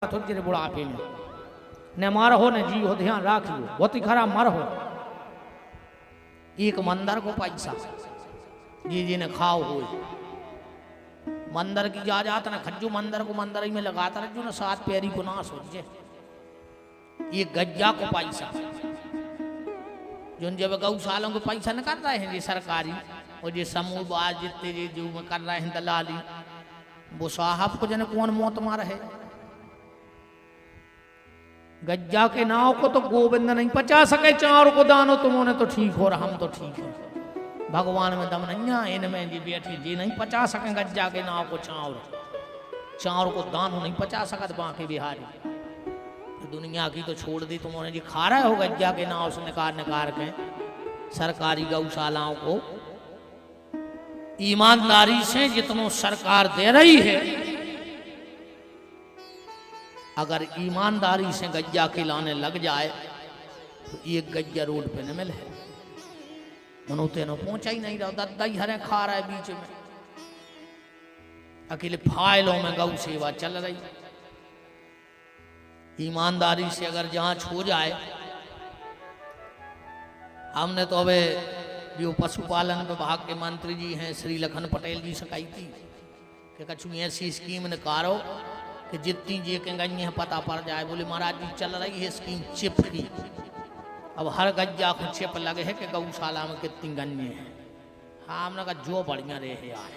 थोड़ी देर बुढ़ापे में न मार हो न जी हो, ध्यान राखियो बहुत ही खराब मर हो। एक मंदिर को पैसा जी जी ने खाओ हो, मंदिर की जा जाता ना खज्जू मंदिर को मंदिर ही में लगाता रहो ना, सात पैरी को ना सोचे। ये गज्जा को पैसा जो जब गौशालों को पैसा न कर रहे हैं ये सरकारी, और ये समूह बाज जितने जो में कर रहे हैं दलाली, वो साहब को जन कौन मौत मार है। गज्जा के नाव को तो गोविंद नहीं पचा सके, चार को दानो तुमने तो ठीक हो रहा, हम तो ठीक है। भगवान में दम नहीं है, इनमें जी बैठी जी नहीं पचा सके गज्जा के नाव को चार, चार को दानो नहीं पचा सकत बाकी बिहारी। दुनिया की तो छोड़ दी तुमने जी, खा रहे हो गज्जा के नाव से निकाल के सरकारी गौशालाओं को। ईमानदारी से जितनो सरकार दे रही है, अगर ईमानदारी से गज्जा खिलाने लग जाए तो एक गज्जा रोड पे न मिले, मनोते न पहुंचा ही नहीं रहा, दद्दा ही हरे खा रहा है बीच में। अकेले फाइलों में गौ सेवा चल रही। ईमानदारी से अगर जांच हो जाए, हमने तो अबे जो पशुपालन विभाग के मंत्री जी हैं श्री लखन पटेल जी से कही थी कि कछु ऐसी स्कीम निकालो कि जितनी जी के गन्ने हैं पता पड़ जाए। बोले महाराज जी चल रही है स्कीम चिप की, अब हर गज्जा को चिप लगे है कि गौशाला में कितनी गन्ने हैं। हाँ हमने कहा जो बढ़िया रहे यार,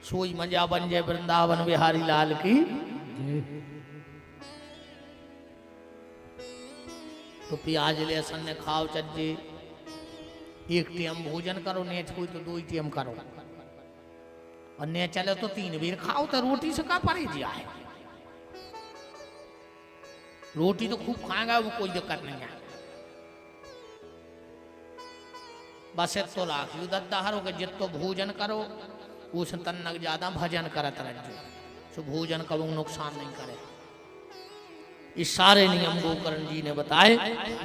सोई मजा बन जाए वृंदावन बिहारी लाल की। तो प्याज लहसुन ने खाओ चज्जे, एक टेम भोजन करो, ने कोई तो दो ही टेम करो, और ने चले तो तीन बेर खाओ। तो रोटी से का परहेज है, रोटी तो खूब खाएगा वो कोई दिक्कत नहीं है। बस तो राखियो दद्दाहर हो के जितो भोजन करो उस तन्नक ज्यादा भजन करत रहो, सो भोजन करो नुकसान नहीं करे। इस सारे नियम गोकर्ण जी ने बताए।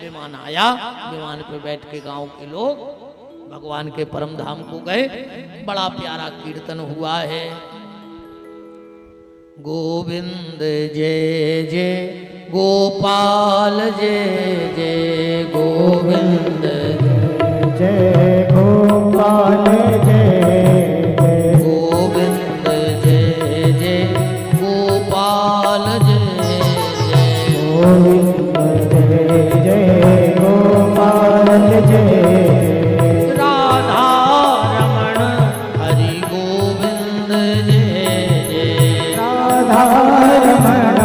विमान आया, विमान पे बैठ के गांव के लोग भगवान के परम धाम को गए। बड़ा प्यारा कीर्तन हुआ है, गोविंद जय जय गोपाल जय जय गोविंद जय जय गोपाल जय जय गोविंद जय जय गोपाल जय जय गोविंद जय जय गोपाल जय राधा रमण हरि गोविंद जय जय राधा रमण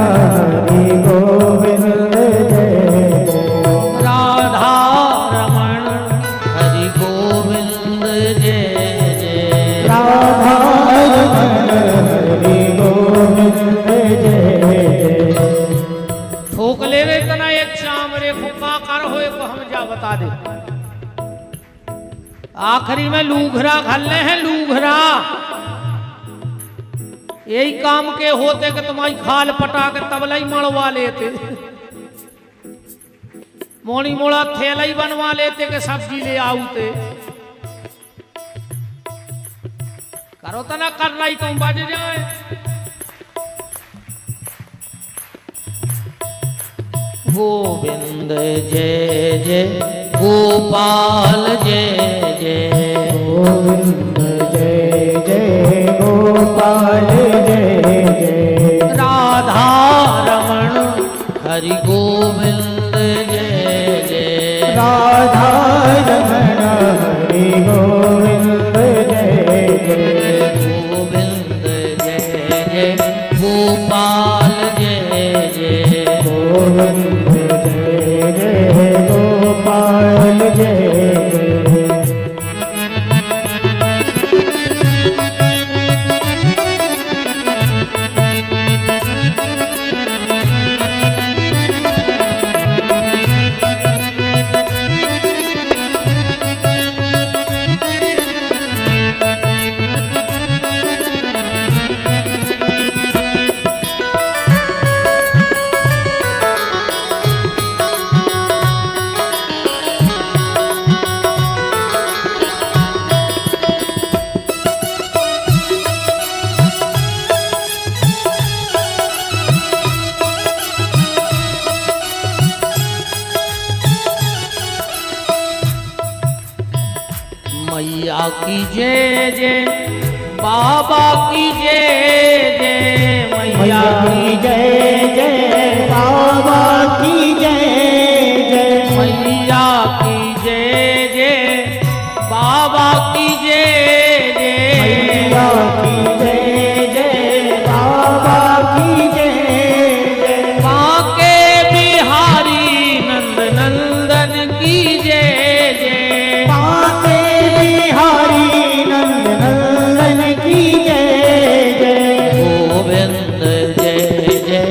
हरि गोविंद जय राधा रमण हरि गोविंद जय जय राधा रमण हरि गोविंद जय। ठोक ले रे तना एक शाम रे फुका कर होए को हम जा बता दे। आखिरी में लूघरा खल्ले हैं, लूघरा यही काम के होते कि तुम्हारी खाल पटा के तबला ही मड़वा लेते, मोड़ी मोड़ा थैला ही बनवा लेते कि सब्जी ले आउते। करो तो ना कर रही तुम बज जाए। गोविंद जय जय गोपाल जय जय गोविंद जय जय गोपाल जय जय राधा रमण हरि गोविंद जय जय राधा रमण हरि गोविंद जय जय गोविंद जय जय गोपाल जय जय गोविंद जय जय गोपाल जय जय। की जय जय, बाबा की जय जय, मैया की जय जय, बाबा की जय जय, मैया की जय जय, बाबा की जय जय, मैया की जय जय, बाबा की जय जय, बांके बिहारी नंद नंदन की जय जय, बांके बिहारी नंद नंदन की जय जय, गोविंद जय जय,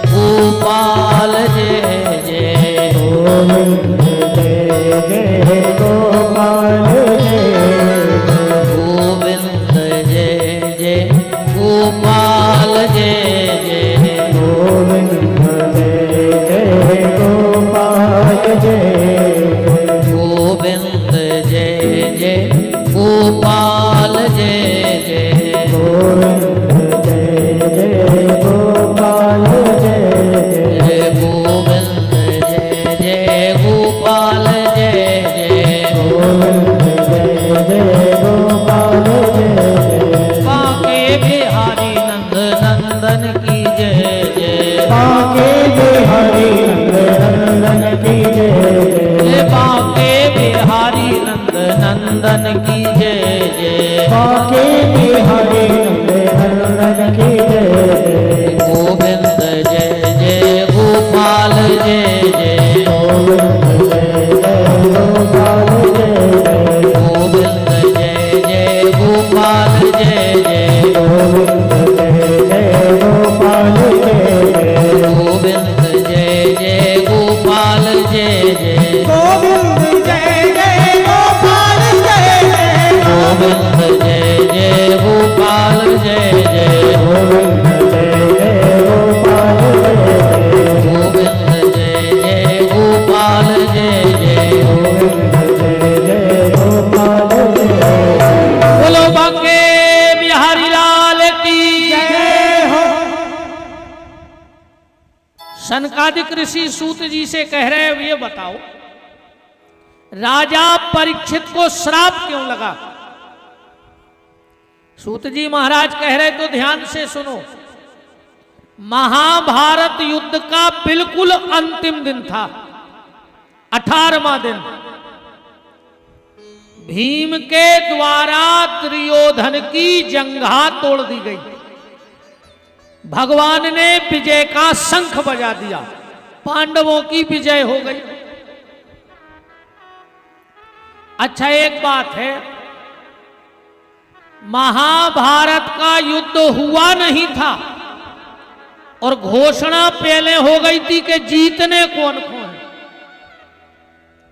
गोपाल जय जय, गोविंद जय जय, गोपाल जय जय, गोविंद जय जय, गोपाल जय जय, गोविंद जय जय, गोपाल जय जय, गोविंद जय जय, गोपाल जय जय, गोविंद जय जय, गोपाल जय जय, जय गोविंद जय जय, गोपाल जय जय, गोविंद जय जय, गोपाल जय जय, बांके बिहारी नंद नंदन की जय जय, बांके बिहारी नंद नंदन की जय जय, जय बांके बिहारी नंद नंदन की जय जय, बांके बिहारी नंद नंदन की जय जय, गोविंद जय जय, गोपाल जय जय, गोविंद जय जय, गोपाल जय जय, गोविंद जय जय, गोपाल जय जय, गोविंद जय जय, गोपाल जय जय, गोविंद जय जय, गोपाल जय जय, गोविंद जय जय, गोपाल जय जय, गोविंद जय जय, गोपाल जय जय, गोविंद जय जय, गोपाल जय जय, गोविंद जय जय, गोपाल जय जय, गोविंद जय जय, गोपाल जय जय, बोलो बांके बिहारी लाल की जय। जय हो। सनकादिक ऋषि सूत जी से कह रहे हैं, ये बताओ राजा परीक्षित को श्राप क्यों लगा? सूत जी महाराज कह रहे तो ध्यान से सुनो। महाभारत युद्ध का बिल्कुल अंतिम दिन था, 18वां दिन। भीम के द्वारा दुर्योधन की जंघा तोड़ दी गई। भगवान ने विजय का शंख बजा दिया, पांडवों की विजय हो गई। अच्छा, एक बात है, महाभारत का युद्ध हुआ नहीं था और घोषणा पहले हो गई थी कि जीतने कौन कौन है।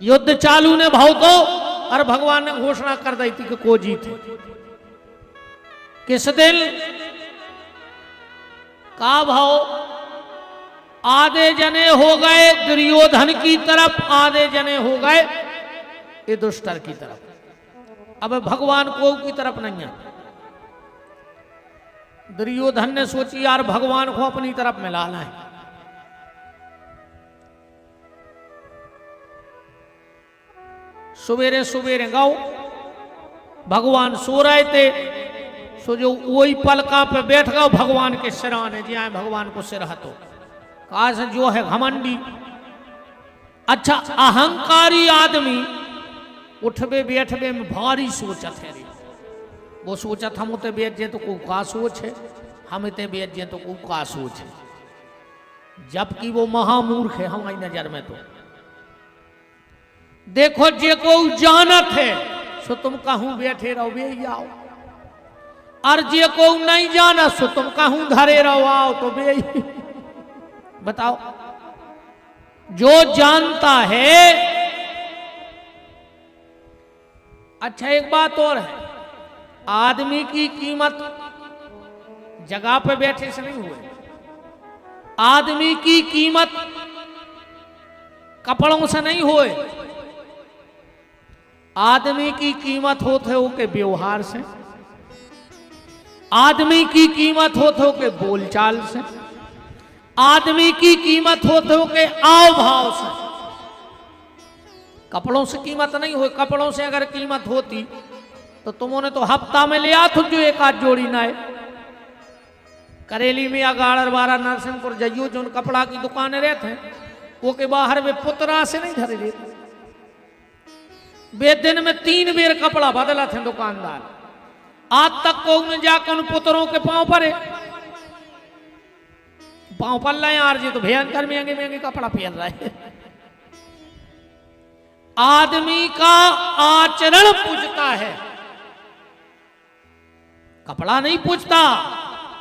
युद्ध चालू ने भाव तो और भगवान ने घोषणा कर दी थी कि को जीते। किस दिन का भाव? आधे जने हो गए दुर्योधन की तरफ, आधे जने हो गए युधिष्ठिर की तरफ। अब भगवान को की तरफ नहीं है। दुर्योधन ने सोची यार भगवान को अपनी तरफ मिलाना है। सवेरे सवेरे गाओ, भगवान सो रहे थे, सो जो वही पलका पे बैठ गए भगवान के सिराने, जी आए भगवान को सिर हतो। कहा से जो है घमंडी। अच्छा, अहंकारी आदमी उठबे बैठबे में भारी सोचत है। वो सोचत हम उते बैठ जे तो को का सोच है, हम इतने बैठ जे तो को का सोच है, जबकि वो महामूर्ख है हमारी नजर में। तो देखो जे को जानत है सो तुम कहूं बैठे रहो बे आओ, और जे को नहीं जाना सो तुम कहूं धरे रहो आओ तो बे। बताओ, जो जानता है। अच्छा, एक बात और है, आदमी की कीमत जगह पे बैठे से नहीं हुए। आदमी की कीमत कपड़ों से नहीं हुए। आदमी की कीमत होते हो के व्यवहार से, आदमी की कीमत होते हो के बोलचाल से, आदमी की कीमत होते हो के आव भाव से। कपड़ों से कीमत नहीं हो। कपड़ों से अगर कीमत होती तो तुमने तो हफ्ता में लिया थो जो एक आध जोड़ी ना है। करेली में या गाड़र बारा नरसिंहपुर जइयो जो कपड़ा की दुकानें रहते हैं वो के बाहर वे पुतरा से नहीं धरे लेते। वे दिन में 3 बेर कपड़ा बदला थे दुकानदार। आज तक को में जाकर उन पुतरों के पांव पड़े, पांव पल रहे यार जी तो भयंकर महंगे महंगे कपड़ा पहन रहे हैं। आदमी का आचरण पूछता है, कपड़ा नहीं पूछता,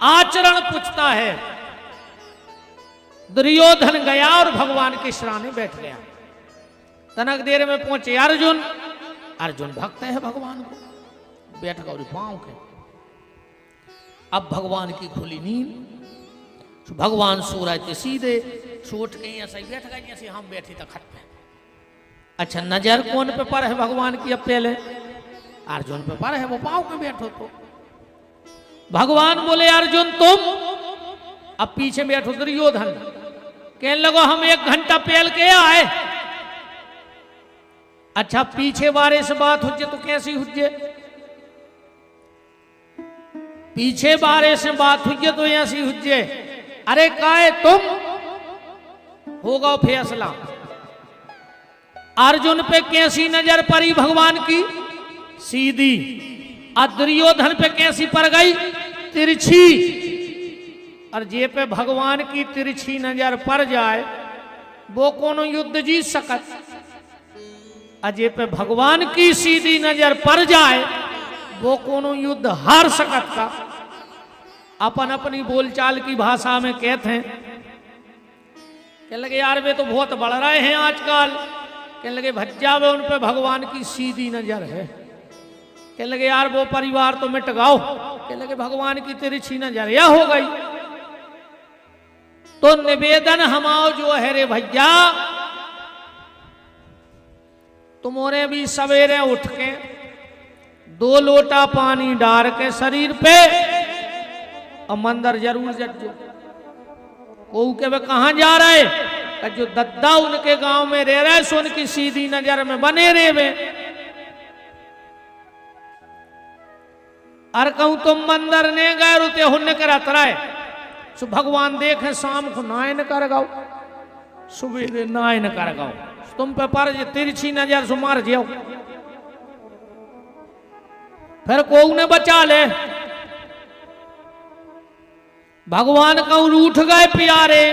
आचरण पूछता है। दुर्योधन गया और भगवान के शराने बैठ गया। तनक देर में पहुंचे अर्जुन। अर्जुन भक्त है भगवान को, बैठ गौरी पांव के। अब भगवान की खुली नींद, तो भगवान सो रहे थे सीधे, सोट के ऐसे ही बैठ गए जैसे हम बैठे थे खट पे। अच्छा नजर कौन पे पर है भगवान की? अब पहले अर्जुन पे पर है, वो पांव पे बैठो। तो भगवान बोले अर्जुन तुम, अब पीछे बैठो दुर्योधन। कहने लगो हम 1 घंटा पहल के आए। अच्छा पीछे बारे से बात हुज्जे तो कैसी हुज्जे? पीछे बारे से बात हुज्जे तो ऐसी हुज्जे। अरे काहे तुम, होगा फैसला। अर्जुन पे कैसी नजर पड़ी भगवान की? सीधी। और दुर्योधन पे कैसी पड़ गई? तिरछी। और जे पे भगवान की तिरछी नजर पड़ जाए वो कोनो युद्ध जीत सकत। अजय पे भगवान की सीधी नजर पड़ जाए वो कोनो युद्ध हार सकत का। अपन अपनी बोलचाल की भाषा में कहते हैं। कहने लगे यार वे तो बहुत बढ़ रहे हैं आजकल। कहने लगे भज्जा वे उन पे भगवान की सीधी नजर है। कहने लगे यार वो परिवार तो मिट गाओ। कहने लगे भगवान की तिरछी नजर यह हो गई। तो निवेदन हमाओ जो है रे भैया, तुम्हारे भी सवेरे उठ के 2 लोटा पानी डाल के शरीर पे और मंदिर जरूर जज्जो। वो के वे कहां जा रहे? जो दद्दा उनके गांव में रह रहे सो उनकी सीधी नजर में बने रहे वे। अर कहूं तुम मंदिर ने गए रुते हुन करत रहे सो भगवान देखे शाम को नायन कर गाओ, सुबह नायन कर गाओ। तुम पे पर तिरछी नजर से मार जाओ, फिर को ने बचा ले। भगवान कहूं रूठ गए प्यारे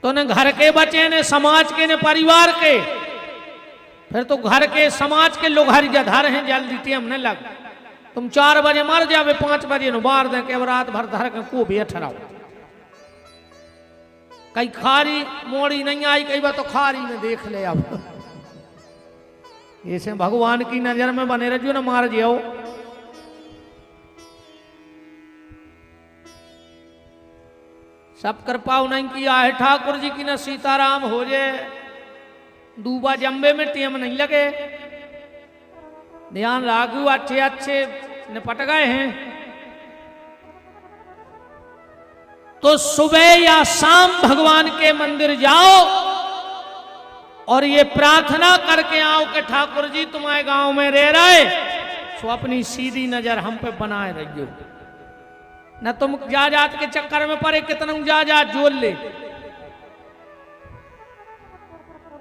तो ने घर के बचे ने समाज के ने परिवार के, फिर तो घर के समाज के लोग हर जधर हैं। जल्दी टेम न लग, तुम 4 बजे मर जावे 5 बजे नु बार दे के रात भर धर के को भी अठराओ। कई खारी मोड़ी नहीं आई, कई बार तो खारी में देख ले। अब ऐसे भगवान की नजर में बने रहो ना, मार जाओ। सब कृपाओ नहीं किया है ठाकुर जी की, न सीताराम हो जाए। दूबा जम्बे में टेम नहीं लगे। ध्यान राखू, अच्छे अच्छे निपट गए हैं। तो सुबह या शाम भगवान के मंदिर जाओ और ये प्रार्थना करके आओ कि ठाकुर जी तुम्हारे गांव में रह रहे सो अपनी सीधी नजर हम पे बनाए रहियो। न तुम जात के चक्कर में पड़े, कितना जात जोड़ ले।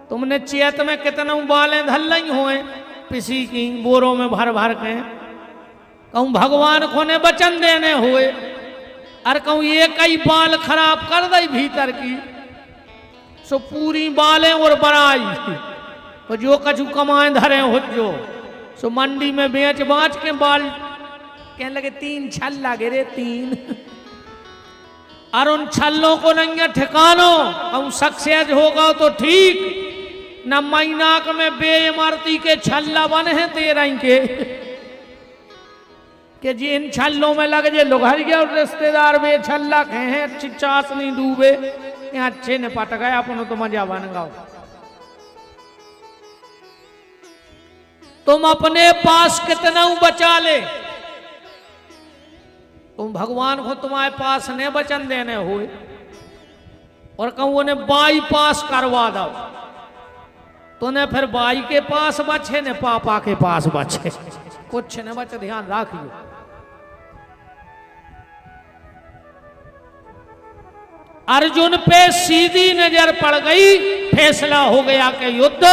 तुमने चेत में कितना बालें धल नहीं हुए पिसी की बोरों में भर भर के। कहूं भगवान को ने वचन देने हुए, अरे कहूं ये कई बाल खराब कर दई भीतर की सो पूरी बालें और बनाई। तो जो कछु कमाए धरे हो जो सो मंडी में बेच बाँच के बाल। कहने लगे 3 छल्ला गिरे 3। और उन छल्लों को नहीं ठिकानो। कहूं सक्सेस होगा तो ठीक, न महीनाक में बेइमारती के छल्ला बने हैं 13 के कि जी इन छल्लों में लग जे लोग हर गया। रिश्तेदार बे छल्ला के हैं, अच्छी चास नहीं डूबे, यहाँ अच्छे ने पट गए अपन तो मजा बन गाओ। तुम अपने पास कितना बचा ले, तुम भगवान को तुम्हारे पास ने वचन देने हुए और कहूं उन्हें बाईपास करवा दो तो ने फिर बाई के पास बचे ने पापा के पास बचे, कुछ न बचे, ध्यान रखियो। अर्जुन पे सीधी नजर पड़ गई, फैसला हो गया कि युद्ध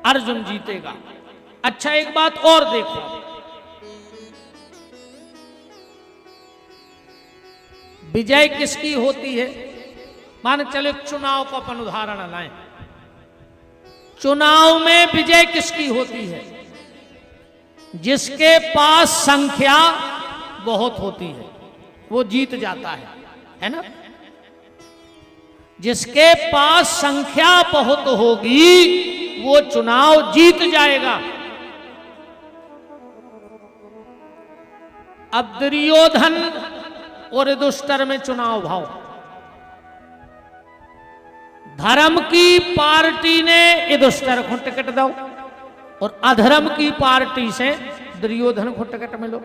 अर्जुन जीतेगा। अच्छा एक बात और देखो, विजय किसकी होती है? मान चले चुनाव का अपन उदाहरण लाएं, चुनाव में विजय किसकी होती है? जिसके पास संख्या बहुत होती है वो जीत जाता है ना? जिसके पास संख्या बहुत होगी वो चुनाव जीत जाएगा। अब दुर्योधन और युधिष्ठिर में चुनाव भाव, धर्म की पार्टी ने युधिष्ठिर को टिकट दो और अधर्म की पार्टी से दुर्योधन को टिकट मिलो।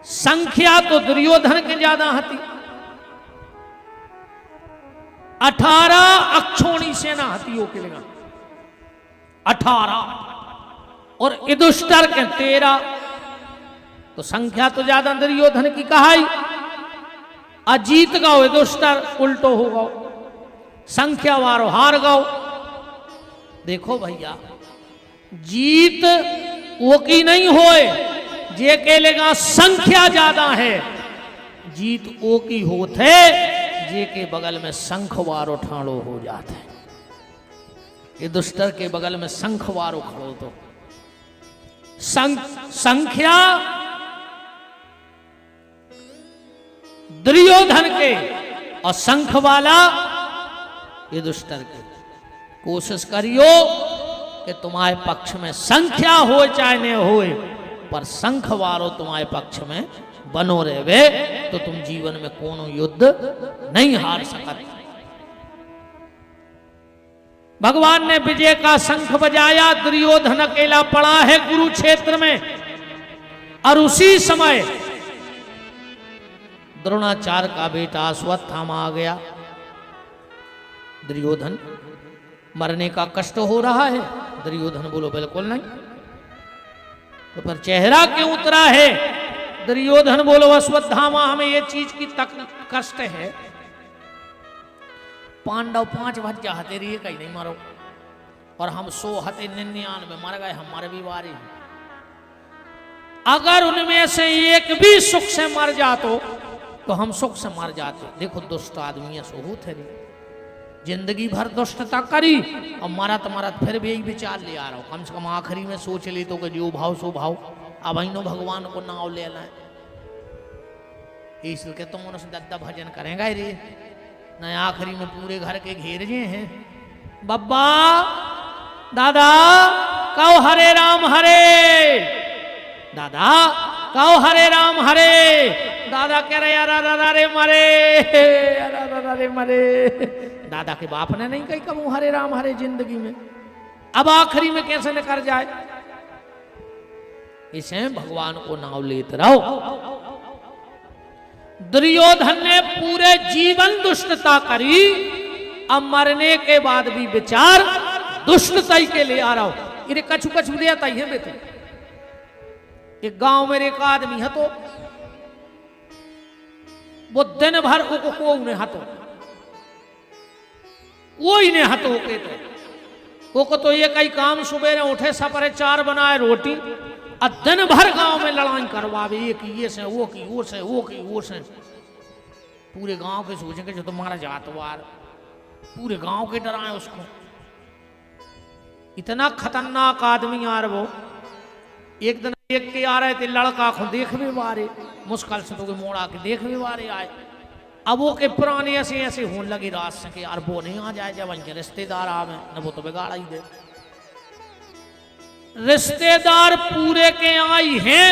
संख्या तो दुर्योधन के ज्यादा हती, 18 अक्षोणी सेना हती हो के लिए 18 और युधिष्ठिर के 13, तो संख्या तो ज्यादा दुर्योधन की कहाई। अजीत गाओ युधिष्ठिर, उल्टो हो गओ, संख्या वारो हार गओ। देखो भैया, जीत वो की नहीं होए जे के लेगा संख्या ज्यादा है, जीत वो की होते जे के बगल में शंख वारो ठाड़ो हो जाते। युधिष्ठिर के बगल में शंख वारो खड़ो तो संख्या दुर्योधन के और शंख वाला युधिष्ठिर के। कोशिश करियो कि तुम्हारे पक्ष में संख्या हो चाहे न हो, पर शंख वारो तुम्हारे पक्ष में बनो रहे तो तुम जीवन में कोनो युद्ध नहीं हार सकते। भगवान ने विजय का शंख बजाया, दुर्योधन अकेला पड़ा है कुरुक्षेत्र में, और उसी समय द्रोणाचार्य का बेटा अश्वत्थामा आ गया। दुर्योधन मरने का कष्ट हो रहा है, दुर्योधन बोलो बिल्कुल नहीं। तो पर चेहरा क्यों उतरा है? दुर्योधन बोलो अश्वत्थामा हमें ये चीज की तक कष्ट है, पांडव 5 भज्जा हते रही कहीं नहीं मरो, और हम 100 हते 99 मर गए, हमारे भी बारी हैं। अगर उनमें से एक भी सुख से मर जातो तो हम सुख से मर जाते। देखो दुष्ट आदमी ऐसा होते रही, जिंदगी भर दुष्टता करी और मरत मरत फिर भी यही विचार ले आ रहा हूं, कम से कम आखिरी में सोच ली तो कि जो भाव सो भाव, अब अनो भगवान को नाव ले लाए, इसलिए तुम उनसे दद्दा भजन करेंगे रे न, आखिरी में पूरे घर के घेर जे हैं। बब्बा दादा कहो हरे राम हरे, दादा कहो हरे राम हरे, दादा कह रहे यार रे मरे, अरे मरे। दादा के बाप ने नहीं कही कबू हरे राम हरे जिंदगी में, अब आखिरी में कैसे न कर जाए। इसे भगवान को नाम लेते रहो। दुर्योधन ने पूरे जीवन दुष्टता करी, अब मरने के बाद भी विचार दुष्टता ही के लिए आ रहा हो। इन्हें कछु कछु देता ही है बेटे। एक गांव में एक आदमी है तो वो दिन भर को उन्हें हतो, वो इन्हें हतो के तो ये कई काम सुबह उठे सपरे 4 बनाए रोटी, और दिन भर गांव में लड़ाई करवावे, एक ये से वो की वो से वो की वो से। पूरे गांव के सोचेंगे जो तुम्हारा जातवार, पूरे गांव के डराए उसको। इतना खतरनाक आदमी यार वो। एक दिन एक के आ रहे थे लड़का को देखने वाले, मुश्किल से तो मोड़ा के देखने वाले आए। अब वो के पुराने ऐसे ऐसे होने लगे रात से कि यार वो नहीं आ जाए, जब इनके रिश्तेदार आवे न वो तो बिगाड़ा ही दे। रिश्तेदार पूरे के आई हैं,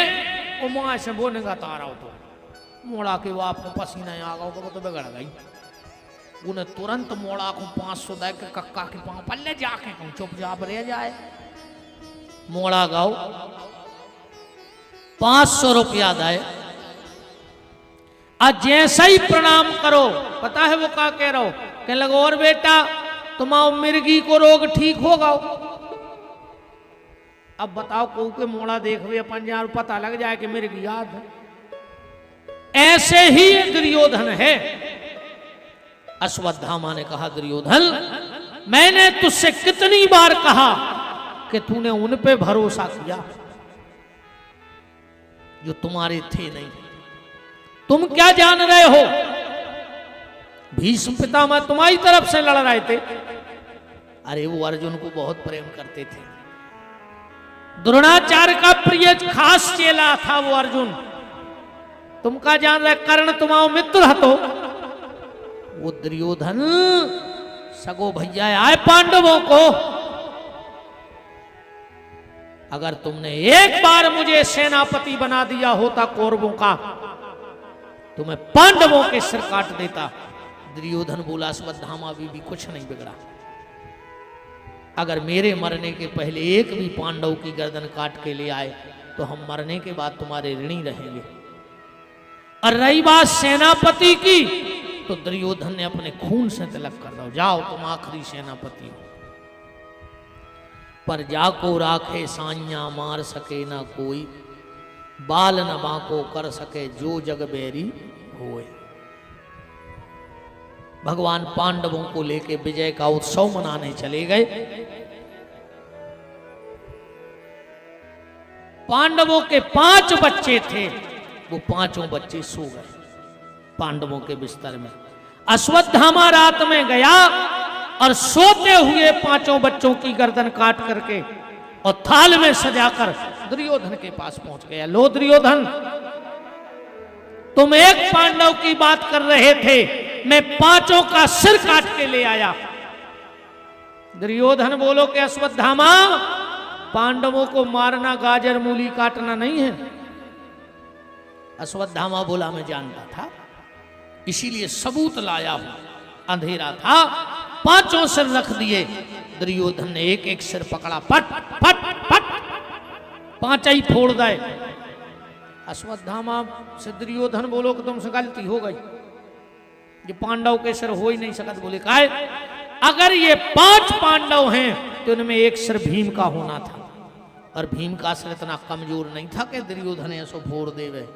वो माँ से बोने का तारा हो तो मोड़ा के वो आपको पसीना आ गया, वो तो बिगड़ गई। उन्हें तुरंत मोड़ा को 500 दे के कक्का के पाँव पल्ले जाके कहूँ चुपचाप रह जाए। मोड़ा गाओ 500 रुपया दे, आज जैसा ही प्रणाम करो, पता है वो क्या कह रहा हो, कह लगो और बेटा तुम्हारा मिर्गी को रोग ठीक होगा। अब बताओ को के मोड़ा देखवे अपन यार पता लग जाए कि मिर्गी याद है। ऐसे ही ये दुर्योधन है। अश्वत्थामा ने कहा दुर्योधन मैंने तुझसे कितनी बार कहा कि तूने उन पे भरोसा किया जो तुम्हारे थे नहीं। तुम क्या जान रहे हो? भीष्म पितामह तुम्हारी तरफ से लड़ रहे थे। अरे वो अर्जुन को बहुत प्रेम करते थे। द्रोणाचार्य का प्रिय खास चेला था वो अर्जुन। तुम क्या जान रहे? कर्ण तुम्हारा मित्र हतो। वो दुर्योधन सगो भैया आए पांडवों को। अगर तुमने एक बार मुझे सेनापति बना दिया होता कौरवों का तो मैं पांडवों के सिर काट देता। दुर्योधन बोला अश्वत्थामा भी कुछ नहीं बिगड़ा। अगर मेरे मरने के पहले एक भी पांडव की गर्दन काट के ले आए तो हम मरने के बाद तुम्हारे ऋणी रहेंगे। और रही बात सेनापति की तो दुर्योधन ने अपने खून से तिलक कर दो। जाओ तुम आखिरी सेनापति हो। पर जाको राखे साइया मार सके ना कोई, बाल न बाको कर सके जो जग बैरी होए। भगवान पांडवों को लेके विजय का उत्सव मनाने चले गए। पांडवों के 5 बच्चे थे, वो 5 बच्चे सो गए पांडवों के बिस्तर में। अश्वत्थामा रात में गया और सोते हुए 5 बच्चों की गर्दन काट करके और थाल में सजाकर दुर्योधन के पास पहुंच गया। लो दुर्योधन, तुम एक पांडव की बात कर रहे थे, मैं 5 का सिर काट के ले आया। दुर्योधन बोलो कि अश्वत्थामा पांडवों को मारना गाजर मूली काटना नहीं है। अश्वत्थामा बोला मैं जानता था, इसीलिए सबूत लाया हूं। अंधेरा था, 5 सिर रख दिए। दुर्योधन ने एक एक सिर पकड़ा, पट पट पट 5 ही फोड़ दे। अश्वत्थामा से दुर्योधन बोलो कि तुमसे गलती हो गई, ये पांडव के सिर हो ही नहीं सकत। बोले काहे? अगर ये 5 पांडव हैं तो इनमें एक सिर भीम का होना था, और भीम का सिर इतना कमजोर नहीं था कि दुर्योधन ऐसो फोड़ देवे।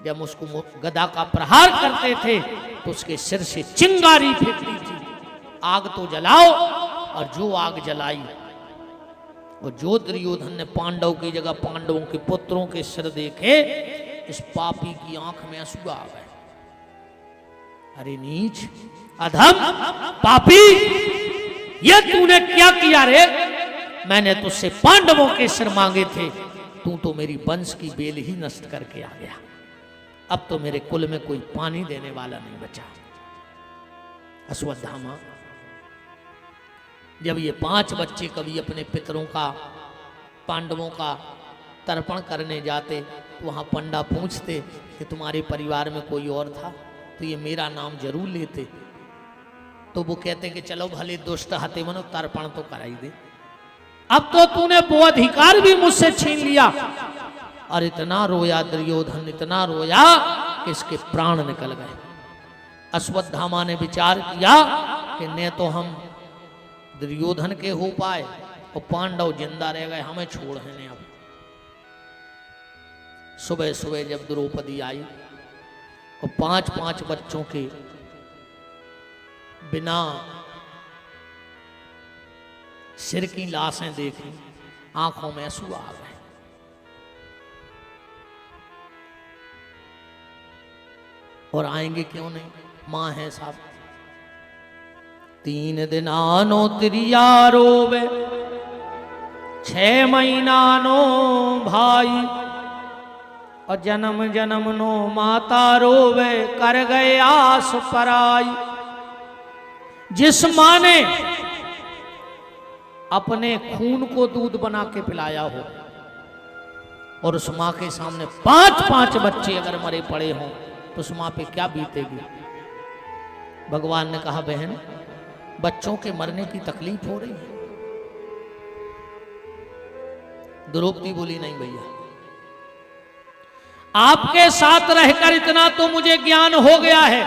जब उसको गदा का प्रहार करते थे तो उसके सिर से चिंगारी फेंकती थी। आग तो जलाओ, और जो आग जलाई, और जो दुर्योधन ने पांडव की जगह पांडवों के पुत्रों के सिर देखे, इस पापी की आंख में आंसू आ गए। अरे नीच, अधम, पापी, ये तूने क्या किया रे? मैंने तुझसे पांडवों के सिर मांगे थे, तू तो मेरी वंश की बेल ही नष्ट करके आ गया। अब तो मेरे कुल में कोई पानी देने वाला नहीं बचा। अश्वत्थामा, जब ये 5 बच्चे कभी अपने पितरों का, पांडवों का तर्पण करने जाते तो वहां पंडा पूछते कि तुम्हारे परिवार में कोई और था तो ये मेरा नाम जरूर लेते। तो वो कहते कि चलो भले दुष्ट हते मनो तर्पण तो कराई दे। अब तो तूने वो अधिकार भी मुझसे छीन लिया। और इतना रोया दुर्योधन, इतना रोया कि इसके प्राण निकल गए। अश्वत्थामा ने विचार किया कि न तो हम दुर्योधन के हो पाए और पांडव जिंदा रह गए, हमें छोड़ है। अब सुबह सुबह जब द्रौपदी आई और 5 बच्चों के बिना सिर की लाशें देखी, आंखों में आंसू आ गए। और आएंगे क्यों नहीं, मां है साहब। 3 दिन आनो तिरिया रोवे, 6 महीना नो भाई, और जन्म जन्म नो माता रोवे, कर गए आस पराई। जिस मां ने अपने खून को दूध बना के पिलाया हो और उस मां के सामने 5 बच्चे अगर मरे पड़े हों तो उस मां पे क्या बीतेगी। भगवान ने कहा बहन, बच्चों के मरने की तकलीफ हो रही है। द्रौपदी बोली नहीं भैया, आपके साथ रहकर इतना तो मुझे ज्ञान हो गया है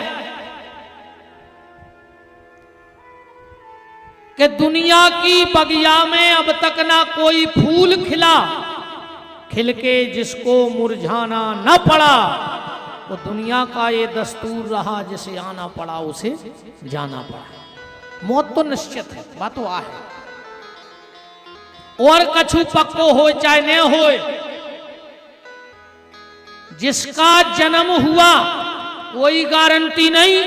कि दुनिया की बगिया में अब तक ना कोई फूल खिला, खिल के जिसको मुरझाना न पड़ा, वो दुनिया का ये दस्तूर रहा, जिसे आना पड़ा उसे जाना पड़ा। मौत तो निश्चित है, बात तो आ है, और कछु पक्को हो चाहे न हो। जिसका जन्म हुआ कोई गारंटी नहीं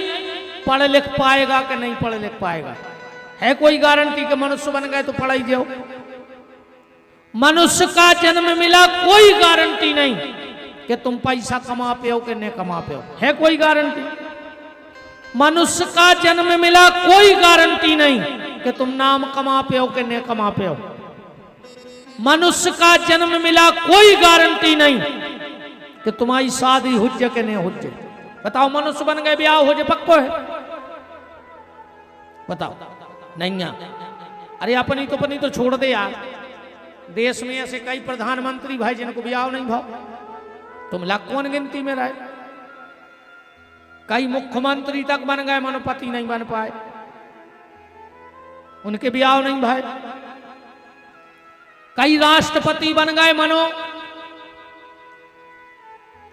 पढ़ लिख पाएगा कि नहीं पढ़ लिख पाएगा। है कोई गारंटी कि मनुष्य बन गए तो पढ़ाई जाओ? मनुष्य का जन्म मिला, कोई गारंटी नहीं कि तुम पैसा कमा पे हो कि नहीं कमा पे हो। है कोई गारंटी? मनुष्य का जन्म मिला, कोई गारंटी नहीं कि तुम नाम कमा पे हो कि नहीं कमा पे हो। मनुष्य का जन्म मिला, कोई गारंटी नहीं कि तुम्हारी शादी हो जाए कि नहीं हो जाए। बताओ, मनुष्य बन गए, ब्याह हो जाए, पक्को है? बताओ, नहीं। अरे अपनी तो छोड़ दे यार। देश में ऐसे कई प्रधानमंत्री भाई जिनको ब्याह नहीं भाव, तुम लाखों गिनती में रहे। कई मुख्यमंत्री तक बन गए, मनो पति नहीं बन पाए, उनके ब्याह नहीं भाई। कई राष्ट्रपति बन गए, मनो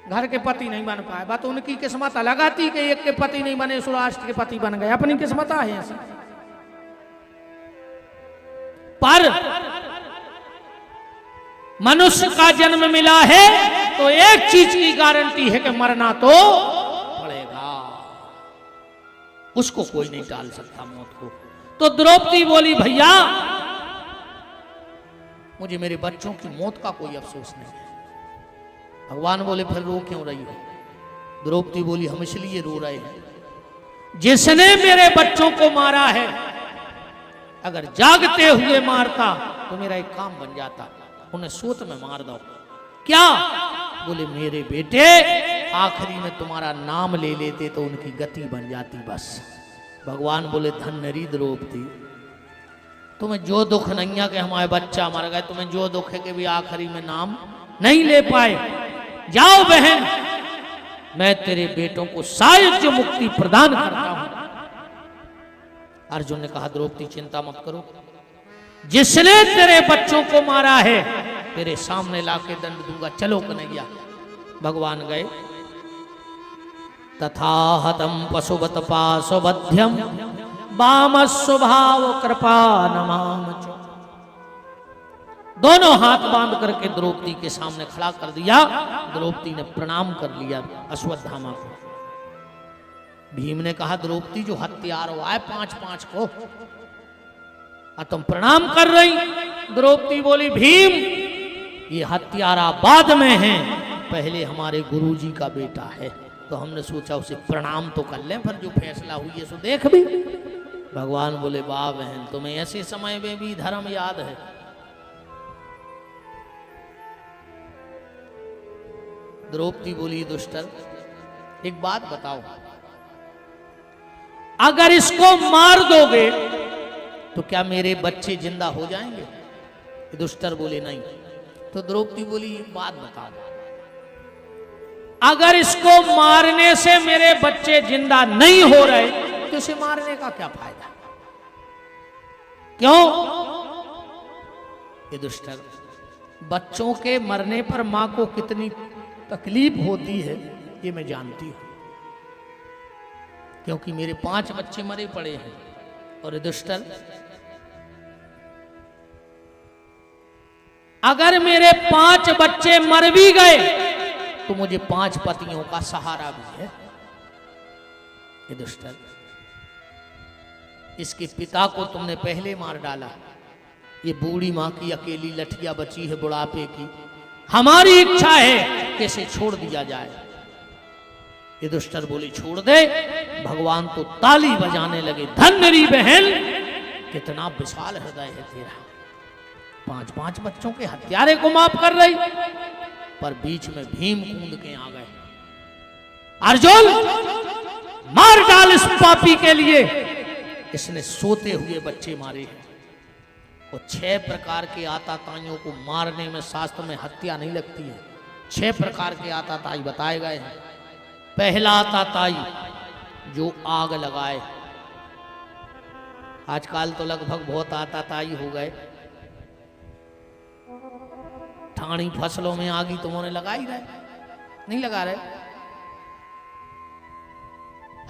घर के पति नहीं बन पाए। बात उनकी किस्मत अलग आती कि एक के पति नहीं बने, सो राष्ट्र के पति बन गए। अपनी किस्मत है ऐसी। पर मनुष्य का जन्म मिला है तो एक चीज की गारंटी है कि मरना तो पड़ेगा, उसको कोई नहीं टाल सकता मौत को। तो द्रौपदी बोली, भैया मुझे मेरे बच्चों की मौत का कोई अफसोस नहीं है। भगवान बोले, फिर रो क्यों रही हो? द्रौपदी बोली, हम इसलिए रो रहे हैं, जिसने मेरे बच्चों को मारा है अगर जागते हुए मारता तो मेरा एक काम बन जाता, उन्हें सोत में मार दो। क्या? बोले, मेरे बेटे आखिरी में तुम्हारा नाम ले लेते तो उनकी गति बन जाती, बस। भगवान बोले, धन्यरी द्रौपदी, तुम्हें जो दुख नहीं है कि हमारे बच्चा मर गए, तुम्हें जो दुख है कि भी आखिरी में नाम नहीं ले पाए। जाओ बहन, मैं तेरे बेटों को शायद जो मुक्ति प्रदान करता हूं। अर्जुन ने कहा, द्रौपदी चिंता मत करो, जिसने तेरे बच्चों को मारा है तेरे सामने लाके दंड दूंगा, चलो कन्हैया। भगवान गए। तथा हतम पशुवत पाशुबध्यम वाम स्वभाव कृपा नमाम। दोनों हाथ बांध करके द्रौपदी के सामने खड़ा कर दिया। द्रौपदी ने प्रणाम कर लिया अश्वत्थामा को। भीम ने कहा, द्रौपदी जो हत्यार हुआ है 5-5 को, और तुम प्रणाम कर रही? द्रौपदी बोली, भीम ये हत्यारा बाद में है, पहले हमारे गुरुजी का बेटा है, तो हमने सोचा उसे प्रणाम तो कर लें, फिर जो फैसला हुई है सो देख भी। भगवान बोले, वाह बहन, तुम्हें ऐसे समय में भी धर्म याद है। द्रौपदी बोली, दुष्टर एक बात बताओ, अगर इसको मार दोगे तो क्या मेरे बच्चे जिंदा हो जाएंगे? दुष्टर बोले, नहीं। तो द्रौपदी बोली, एक बात बताओ, अगर इसको मारने से मेरे बच्चे जिंदा नहीं हो रहे तो इसे मारने का क्या फायदा? क्यों? ये दुष्टर, बच्चों के मरने पर मां को कितनी तकलीफ होती है ये मैं जानती हूं, क्योंकि मेरे 5 बच्चे मरे पड़े हैं। और दुष्टर, अगर मेरे 5 बच्चे मर भी गए तो मुझे 5 पतियों का सहारा भी है। ये दुष्टर, इसके पिता को तुमने पहले मार डाला, ये बूढ़ी मां की अकेली लठिया बची है बुढ़ापे की, हमारी इच्छा है कि इसे छोड़ दिया जाए। ये दुष्टर बोली, छोड़ दे। भगवान तो ताली बजाने लगे, धन्यरी बहन, कितना विशाल हृदय है तेरा, 5-5 बच्चों के हत्यारे को माफ कर रही। पर बीच में भीम कूद के आ गए, अर्जुन मार डाल इस पापी के लिए, इसने सोते हुए बच्चे मारे हैं। और 6 प्रकार के आताताइयों को मारने में शास्त्र में हत्या नहीं लगती है। 6 प्रकार के आताताई बताए गए हैं। पहला आताताई जो आग लगाए, आजकल तो लगभग बहुत आताताई हो गए। ठाणी फसलों में आगी तुमने लगा ही रहे, नहीं लगा रहे।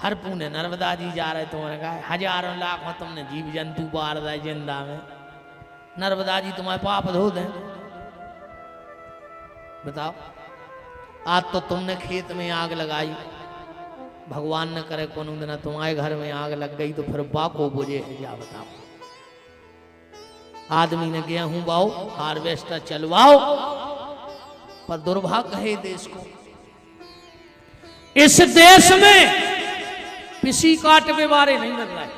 हर पुणे नर्मदा जी जा रहे, तुमने कहा हजारों लाखों तुमने जीव जंतु बार रहे जिंदा में, नर्मदा जी तुम्हारे पाप धो दें। बताओ, आज तो तुमने खेत में आग लगाई, भगवान न करे कोनो दिन तुम्हारे घर में आग लग गई तो फिर बाको बुझे है क्या? बताओ, आदमी ने गेहूं बाओ, हार्वेस्टर चलवाओ, पर दुर्भाग्य है देश को। इस देश में पिसी काट बेवारे नहीं मिल रहा है।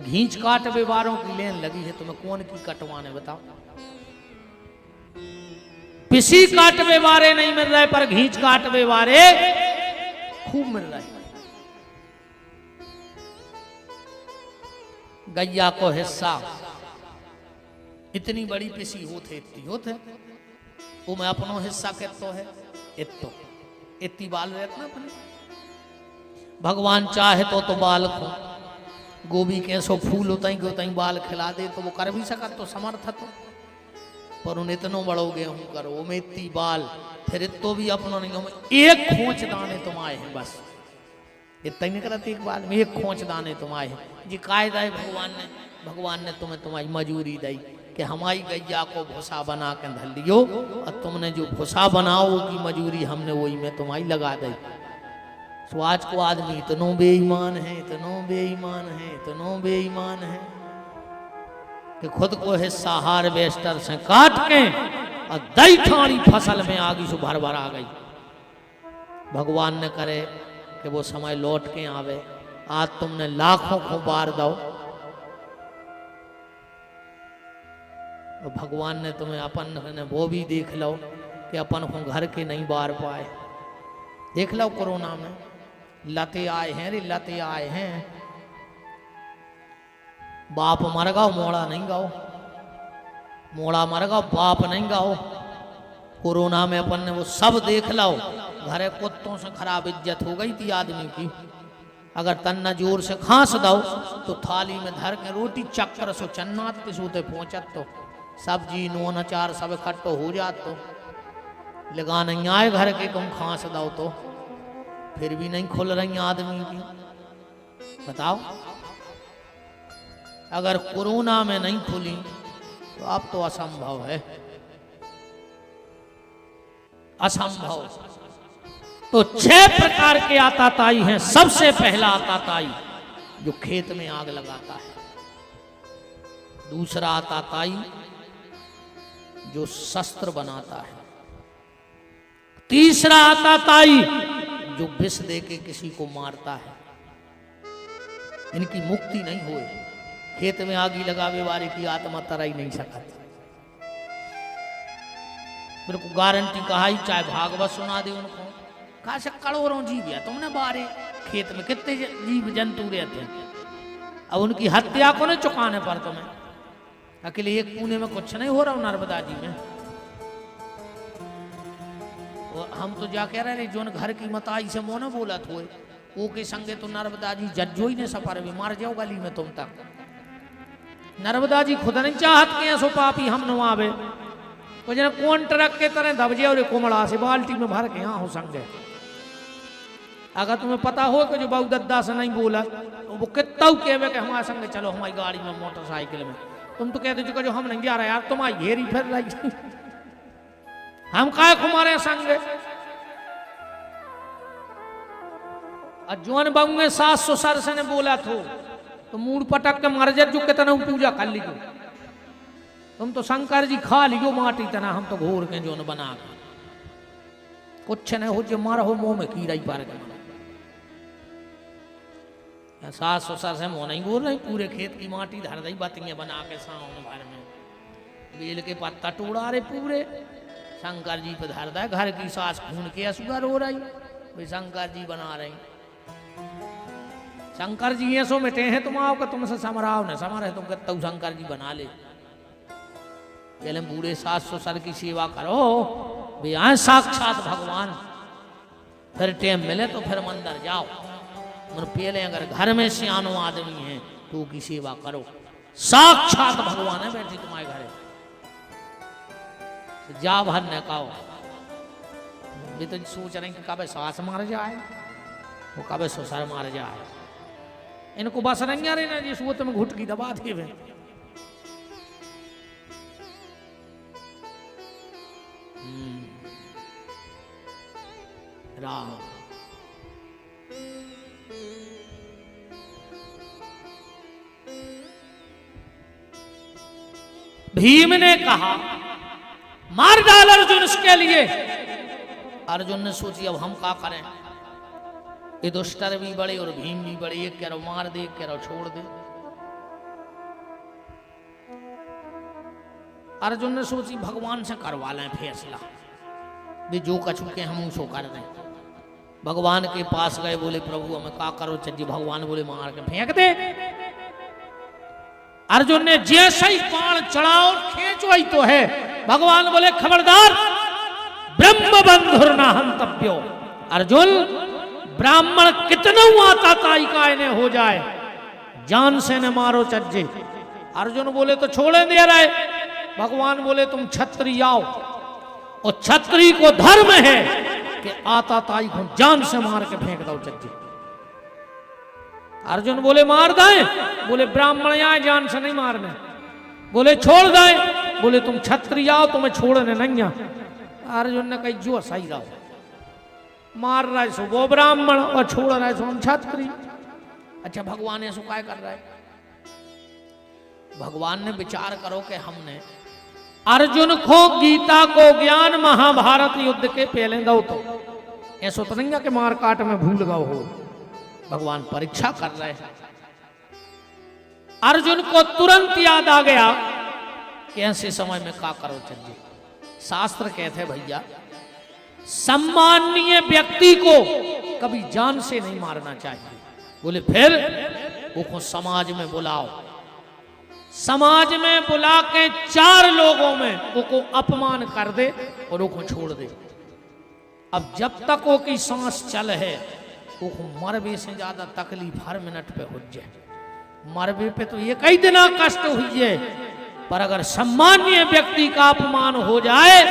घींच काट बेवारों की लेन लगी है, तुम्हें कौन की कटवाने बताओ? पिसी काट बेवारे नहीं मिल रहे, पर घींच काट बेवारे खूब मिल रहे हैं। गैया को हिस्सा इतनी बड़ी पिसी होते, इतनी होते वो मैं अपनो हिस्सा कहतो है, इतो इतनी बाल रहता अपने। भगवान चाहे तो बाल को गोभी के सो फूल होता ही बाल खिला दे तो वो कर भी सका, तो समर्थ तो। पर उन्हें इतनो बड़ो गेहूं करो, वो में इतनी बाल, फिर इतो भी अपनो नहीं हो, एक खोच दाने तुम आए हैं बस, इतना ही नहीं करते एक बाल में एक खोच दाने तुम आए हैं। जी कायदा है भगवान ने तुम्हें तुम्हारी मजूरी दी कि हमारी गैया को भूसा बना के धर लियो, और तुमने जो भूसा बनाओ की मजूरी हमने वही में तुम्हारी लगा दी। तो आज को आदमी इतनो बेईमान है, इतनो बेईमान है, इतनो बेईमान है कि खुद को हिस्सा हार्वेस्टर से काट के और दई ठाणी फसल में आगी से भर भर आ गई। भगवान ने करे कि वो समय लौट के आवे। आज तुमने लाखों को बार दो, तो भगवान ने तुम्हें अपन ने वो भी देख लो कि अपन को घर के नहीं बार पाए। देख लो कोरोना में लते आए हैं, रे लते आए हैं, बाप मर गाओ मोड़ा नहीं गाओ, मोड़ा मर गाओ बाप नहीं गाओ। कोरोना में अपन ने वो सब देख लो। घरे कुत्तों से खराब इज्जत हो गई थी आदमी की। अगर तन्ना जोर से खांस दो तो थाली में धर के रोटी चक्कर सो चन्नात के सोते पहुंचत, तो सब्जी नून अचार सब इकट्ठो हो जात, तो लगा नहीं आए घर के तुम खांस दो तो फिर भी नहीं खुल रही आदमी की। बताओ, अगर कोरोना में नहीं खुली तो अब तो असंभव है, असंभव। तो 6 प्रकार के आताताई हैं। सबसे पहला आताताई जो खेत में आग लगाता है, दूसरा आताताई जो शस्त्र बनाता है, तीसरा आताताई जो विष दे के किसी को मारता है। इनकी मुक्ति नहीं हुई। खेत में आगी लगावे वाले की आत्मा तरा ही नहीं सकती। मेरे को गारंटी कहा ही, चाहे भागवत सुना दे उनको, कहा से करोड़ों जीव है तुमने बारे खेत में, कितने जीव जंतु रहते हैं, अब उनकी हत्या को नहीं चुकाने पर तुम्हें अकेले एक पुणे में कुछ नहीं हो रहा नर्मदा जी में। और हम तो जा कह रहे जो घर की मताई से मोने बोला थो वो के संगे तो नर्मदा जी जज्जो ही ने सफर भी मार जाओ गली में तुम तक। नर्मदा जी खुद नहीं चाहत के सो पापी हम न आवे, तो जना कौन ट्रक के तरह दबजे और कोमड़ा से बाल्टी में भर के यहाँ हो संगे। अगर तुम्हें पता हो कि जो बहु दद्दा से नहीं बोला तो वो कितना कहे कि हमारे संगे चलो हमारी गाड़ी में मोटरसाइकिल में, तुम तो कहते हो जो हम नहीं जा रहे यार, तुम्हारी घेरी फिर रही हम काय तुम्हारे संगे। और जोन बहु में 700 सर से ने बोला थो तो मूड पटक के मर जा, जो कितना पूजा कर लीजिए तुम तो शंकर जी खा लियो माटी तना, हम तो घोर के जो न बना के कुछ नहीं हो, जो मारा हो मुंह में कीड़ा ही पार के 700 सर से मुंह नहीं बोल रही, पूरे खेत की माटी धर दी बतियां बना के सावन भर में, बेल के पत्ता टोड़ा रहे पूरे शंकर जी पे धर दे। घर की सास खून के असुगर हो रही, वे शंकर जी बना रही। शंकर जी ये सो मिटे हैं तुम आओ, तुमसे समराव न समर है, तुम कहते शंकर जी बना ले। पहले बूढ़े 700 सर की सेवा करो, वे आए साक्षात भगवान। फिर टेम मिले तो फिर मंदिर जाओ, मन पहले अगर घर में सियानो आदमी है तो की सेवा करो। साक्षात भगवान है बैठे तुम्हारे घरे, जा भर न खाओ। ये तो सोच रहे हैं कि कब सास मार जाए, वो कब ससुर मार जाए। इनको बस नहीं आ रही ना जिस वो तुम्हें घुट की दबा दे। राम भीम ने कहा मार डाल अर्जुन इसके लिए। अर्जुन ने सोची अब हम क्या करें, युधिष्ठिर भी बड़े और भीम भी बड़े, एक कह रहा मार दे, एक कह रहा छोड़ दे। अर्जुन ने सोची भगवान से करवा लें फैसला, वे जो कछु के हम उसो कर दें। भगवान के पास गए, बोले प्रभु हमें क्या करो चाहिए। भगवान बोले मार के फेंक दे। अर्जुन ने जैसे ही बाण चढ़ाओ खींचो ही तो है। भगवान बोले खबरदार, ब्रह्म बंधुर न हंतव्यो। अर्जुन ब्राह्मण कितना आता ताई का इन्हें हो जाए, जान से न मारो चज्जे। अर्जुन बोले तो छोड़े दे रहे। भगवान बोले तुम क्षत्रिय आओ, और क्षत्रिय को धर्म है कि आता ताई को जान से मार के फेंक दो चज्जे। अर्जुन बोले मार दाए, बोले ब्राह्मण आए जान से नहीं मारने। बोले छोड़ दाए, बोले तुम क्षत्रिय आओ तुम्हें छोड़ने नहीं आ। अर्जुन ने कही जो सही रहो, मार रहा है सो वो ब्राह्मण और छोड़ रहा है सो हम क्षत्रिय। अच्छा भगवान ऐसा क्या कर रहा है? भगवान ने विचार करो कि हमने अर्जुन को गीता को ज्ञान महाभारत युद्ध के पहले दो, तो ऐसा तो नहीं है कि मार काट में भूल गए हो। भगवान परीक्षा कर रहे हैं। अर्जुन को तुरंत याद आ गया कि ऐसे समय में क्या करो चाहिए। शास्त्र कहते भैया सम्माननीय व्यक्ति को कभी जान से नहीं मारना चाहिए। बोले फिर वो समाज में बुलाओ, समाज में बुला के 4 लोगों में वो को अपमान कर दे और वो को छोड़ दे। अब जब तक वो की सांस चल है वो मरबे से ज्यादा तकलीफ हर मिनट पे हो जाए। मरबे पे तो ये कई दिन कष्ट हुई है, पर अगर सम्मानीय व्यक्ति का अपमान हो जाए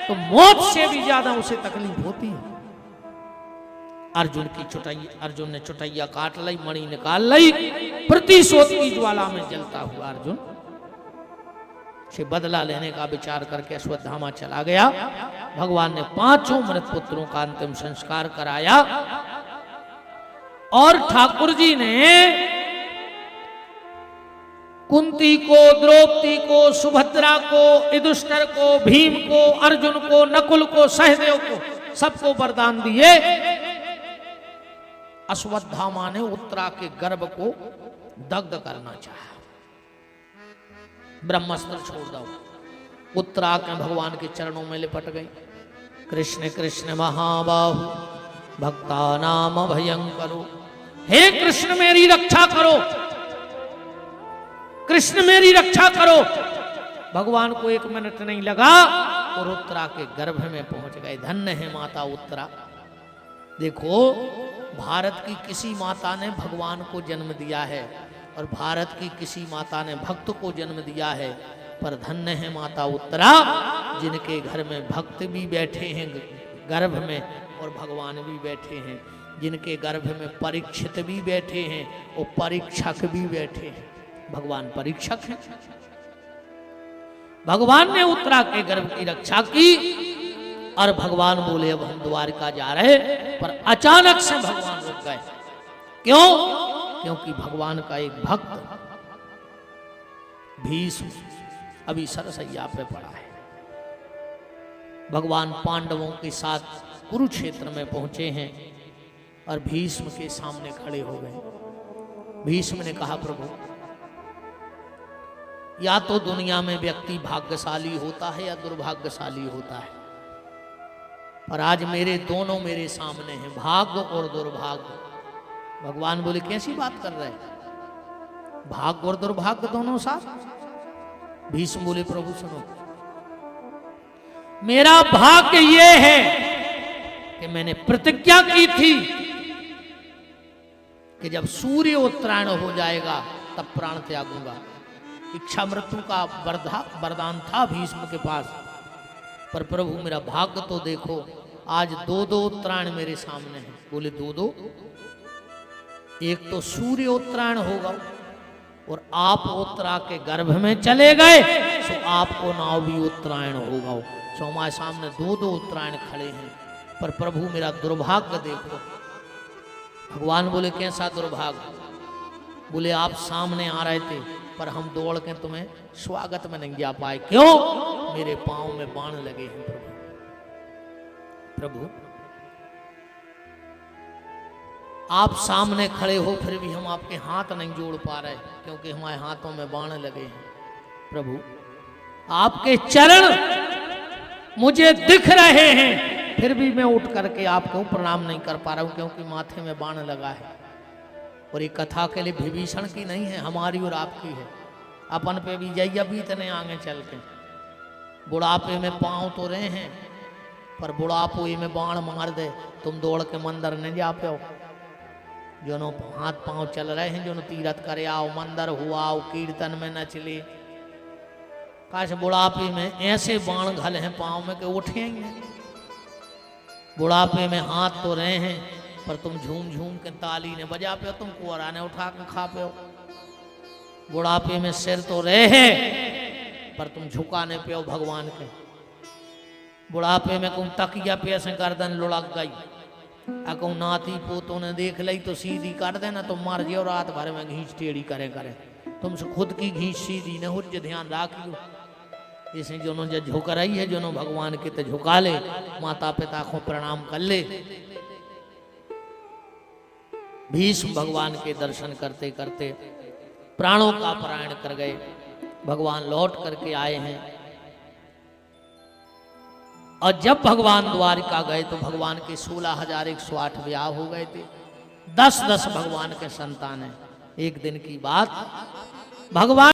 तो मौत से भी ज्यादा उसे तकलीफ होती है। अर्जुन ने चुटैया काट ली, मणि निकाल ली, प्रतिशोध की ज्वाला में जलता हुआ अर्जुन से बदला लेने का विचार करके अश्वत्थामा चला गया। भगवान ने 5 मृत पुत्रों का अंतिम संस्कार कराया और ठाकुर जी ने कुंती को, द्रौपदी को, सुभद्रा को, युधिष्ठिर को, भीम को, अर्जुन को, नकुल को, सहदेव को सबको वरदान दिए। अश्वत्थामा ने उत्तरा के गर्भ को दग्ध करना चाहा। ब्रह्मास्त्र छोड़ दो। उत्तरा के भगवान के चरणों में लिपट गई। कृष्ण कृष्ण महाबाहु भक्ता नाम भयंकरो। हे कृष्ण मेरी रक्षा करो, कृष्ण मेरी रक्षा करो। भगवान को 1 मिनट नहीं लगा और उत्तरा के गर्भ में पहुंच गए। धन्य है माता उत्तरा। देखो भारत की किसी माता ने भगवान को जन्म दिया है और भारत की किसी माता ने भक्त को जन्म दिया है, पर धन्य है माता उत्तरा जिनके घर में भक्त भी बैठे हैं गर्भ में और भगवान भी बैठे हैं, जिनके गर्भ में परीक्षित भी बैठे हैं और परीक्षक भी बैठे हैं। भगवान परीक्षक है। भगवान ने उत्तरा के गर्भ की रक्षा की और भगवान बोले अब हम द्वारका जा रहे, पर अचानक से भगवान रुक गए। क्यों? क्योंकि भगवान का एक भक्त भीष्म अभी सरसैया पे पड़ा है। भगवान पांडवों के साथ कुरुक्षेत्र में पहुंचे हैं और भीष्म के सामने खड़े हो गए। भीष्म ने कहा प्रभु या तो दुनिया में व्यक्ति भाग्यशाली होता है या दुर्भाग्यशाली होता है, पर आज दोनों मेरे सामने हैं, भाग्य और दुर्भाग्य। भगवान बोले कैसी बात कर रहे हैं, भाग्य और दुर्भाग्य दोनों साथ? भीष्म बोले प्रभु सुनो, मेरा भाग्य ये है कि मैंने प्रतिज्ञा की थी कि जब सूर्य उत्तरायण हो जाएगा तब प्राण त्यागूंगा। इच्छा मृत्यु का वरदान था भीष्म के पास, पर प्रभु मेरा भाग्य तो देखो, आज 2 उत्तरायण मेरे सामने हैं। बोले 2? एक तो सूर्य उत्तरायण होगा और आप उत्तरा के गर्भ में चले गए, तो आपको नाव भी उत्तरायण होगा। तो हमारे सामने 2 उत्तरायण खड़े हैं, पर प्रभु मेरा दुर्भाग्य देखो। भगवान बोले कैसा दुर्भाग्य? बोले आप सामने आ रहे थे, पर हम दौड़ के तुम्हें स्वागत में नहीं जा पाए। क्यों? मेरे पांव में बाण लगे हैं। प्रभु आप सामने खड़े हो, फिर भी हम आपके हाथ नहीं जोड़ पा रहे, क्योंकि हमारे हाथों में बाण लगे हैं। प्रभु आपके चरण मुझे दिख रहे हैं, फिर भी मैं उठ करके आपको प्रणाम नहीं कर पा रहा हूं, क्योंकि माथे में बाण लगा है। और ये कथा के लिए विभीषण की नहीं है, हमारी और आपकी है। अपन पे भी जाइए भी इतने आगे चल के। बुढ़ापे में पांव तो रहे हैं, पर बुढ़ापो में बाण मार दे, तुम दौड़ के मंदिर नहीं जा पाओ। जो हाथ पांव चल रहे हैं, जो तीरथ करे आओ, मंदिर हुआ आओ, कीर्तन में न चले। काश बुढ़ापे में ऐसे बाण घल हैं पांव में कि उठे ही नहीं। बुढ़ापे में हाथ तो रहे हैं, पर तुम झूम झूम के ताली ने बजा पे, तुम कुआरा ने उठा के खा पे। बुढ़ापे में सिर तो रहे हैं, पर तुम झुकाने पे भगवान के। बुढ़ापे में तुम तकिया पे से गर्दन लुढ़क गई, अको नाती पोतों ने देख ली तो सीधी कर देना, तुम मर जाओ रात भर में घींच टेढ़ी करे करे। तुमसे खुद की घींच सीधी न हो, ध्यान राखियो। इसे जो झुक रही है, जो भगवान के तो झुका ले, माता पिता को प्रणाम कर ले। भीष्म भगवान के दर्शन करते करते प्राणों का परायण कर गए। भगवान लौट करके आए हैं, और जब भगवान द्वारिका गए तो भगवान के 16,108 ब्याह हो गए थे। 10-10 भगवान के संतान हैं। एक दिन की बात, भगवान